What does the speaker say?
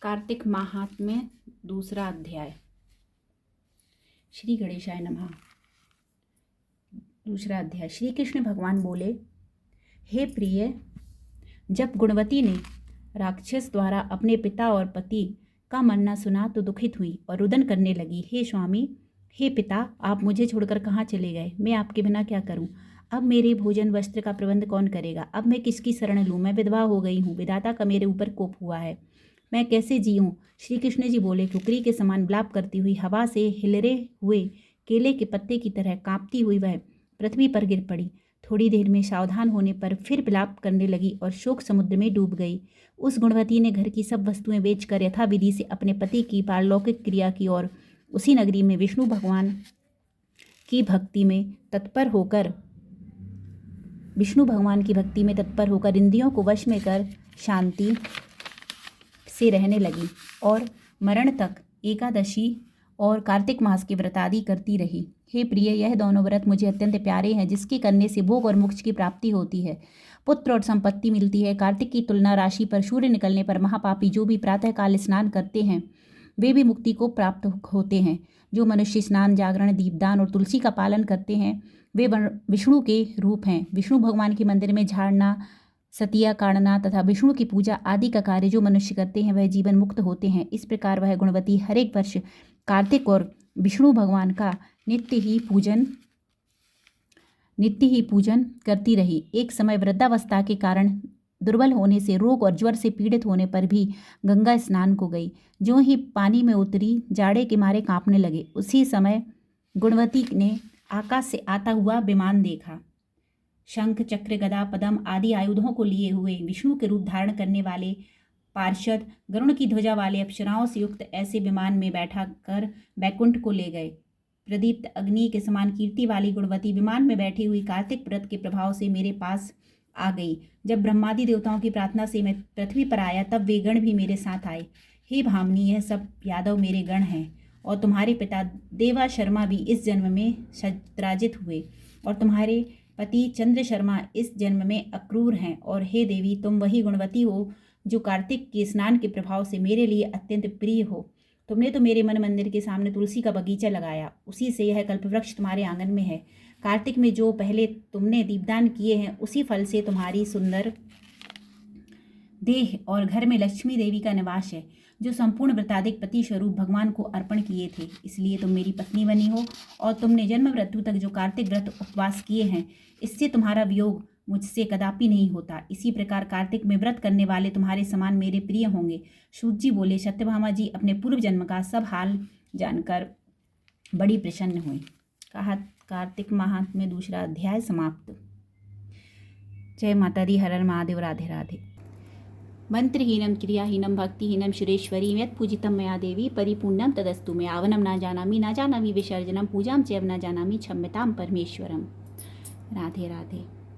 कार्तिक महात्म्य दूसरा अध्याय। श्री गणेशाय नमः। दूसरा अध्याय। श्री कृष्ण भगवान बोले, हे प्रिय, जब गुणवती ने राक्षस द्वारा अपने पिता और पति का मरना सुना तो दुखित हुई और रुदन करने लगी। हे स्वामी, हे पिता, आप मुझे छोड़कर कहाँ चले गए? मैं आपके बिना क्या करूं? अब मेरे भोजन वस्त्र का प्रबंध कौन करेगा? अब मैं किसकी शरण लूं? मैं विधवा हो गई हूँ। विधाता का मेरे ऊपर कोप हुआ है। मैं कैसे जीऊं? श्री कृष्ण जी बोले, कुकरी के समान विलाप करती हुई हवा से हिलरे हुए केले के पत्ते की तरह कांपती हुई वह पृथ्वी पर गिर पड़ी। थोड़ी देर में सावधान होने पर फिर विलाप करने लगी और शोक समुद्र में डूब गई। उस गुणवती ने घर की सब वस्तुएं बेचकर यथाविधि से अपने पति की पारलौकिक क्रिया की और उसी नगरी में विष्णु भगवान की भक्ति में तत्पर होकर इंद्रियों को वश में कर शांति से रहने लगी और मरण तक एकादशी और कार्तिक मास के व्रत आदि करती रही। हे प्रिय, यह दोनों व्रत मुझे अत्यंत प्यारे हैं, जिसके करने से भोग और मोक्ष की प्राप्ति होती है, पुत्र और संपत्ति मिलती है। कार्तिक की तुलना राशि पर सूर्य निकलने पर महापापी जो भी प्रातःकाल स्नान करते हैं वे भी मुक्ति को प्राप्त होते हैं। जो मनुष्य स्नान, जागरण, दीपदान और तुलसी का पालन करते हैं वे विष्णु के रूप हैं। विष्णु भगवान के मंदिर में झाड़ना, सतिया काटना तथा विष्णु की पूजा आदि का कार्य जो मनुष्य करते हैं वह जीवन मुक्त होते हैं। इस प्रकार वह गुणवती हर एक वर्ष कार्तिक और विष्णु भगवान का नित्य ही पूजन करती रही। एक समय वृद्धावस्था के कारण दुर्बल होने से, रोग और ज्वर से पीड़ित होने पर भी गंगा स्नान को गई। जो ही पानी में उतरी, जाड़े के मारे कांपने लगे। उसी समय गुणवती ने आकाश से आता हुआ विमान देखा। शंख, चक्र, गदा, पद्म आदि आयुधों को लिए हुए विष्णु के रूप धारण करने वाले पार्षद गरुड़ की ध्वजा वाले अप्सराओं से युक्त ऐसे विमान में बैठा कर बैकुंठ को ले गए। प्रदीप्त अग्नि के समान कीर्ति वाली गुणवती विमान में बैठी हुई कार्तिक व्रत के प्रभाव से मेरे पास आ गई। जब ब्रह्मादि देवताओं की प्रार्थना से मैं पृथ्वी पर आया तब वे गण भी मेरे साथ आए। हे भामिनी, यह सब यादव मेरे गण हैं और तुम्हारे पिता देवा शर्मा भी इस जन्म में शतराजित हुए और तुम्हारे पति चंद्र शर्मा इस जन्म में अक्रूर हैं। और हे देवी, तुम वही गुणवती हो जो कार्तिक के स्नान के प्रभाव से मेरे लिए अत्यंत प्रिय हो। तुमने तो मेरे मन मंदिर के सामने तुलसी का बगीचा लगाया, उसी से यह कल्पवृक्ष तुम्हारे आंगन में है। कार्तिक में जो पहले तुमने दीपदान किए हैं उसी फल से तुम्हारी सुंदर देह और घर में लक्ष्मी देवी का निवास है, जो संपूर्ण व्रताधिक पति स्वरूप भगवान को अर्पण किए थे। इसलिए तुम मेरी पत्नी बनी हो और तुमने जन्म मृत्यु तक जो कार्तिक व्रत उपवास किए हैं, इससे तुम्हारा वियोग मुझसे कदापि नहीं होता। इसी प्रकार कार्तिक में व्रत करने वाले तुम्हारे समान मेरे प्रिय होंगे। सूत जी बोले, सत्यभामा जी अपने पूर्व जन्म का सब हाल जानकर बड़ी प्रसन्न हुई। कहा कार्तिक महात्म्य दूसरा अध्याय समाप्त। जय माता दी। हर हर महादेव। राधे राधे। मंत्रहीनम क्रियाहीनम भक्तिहीनम सुरेश्वरी यत् पूजितम मया देवी परिपूर्णम तदस्तु मे। आवनम न जानामि विसर्जनम पूजाम च न जानामि क्षम्यताम परमेश्वरम। राधे राधे।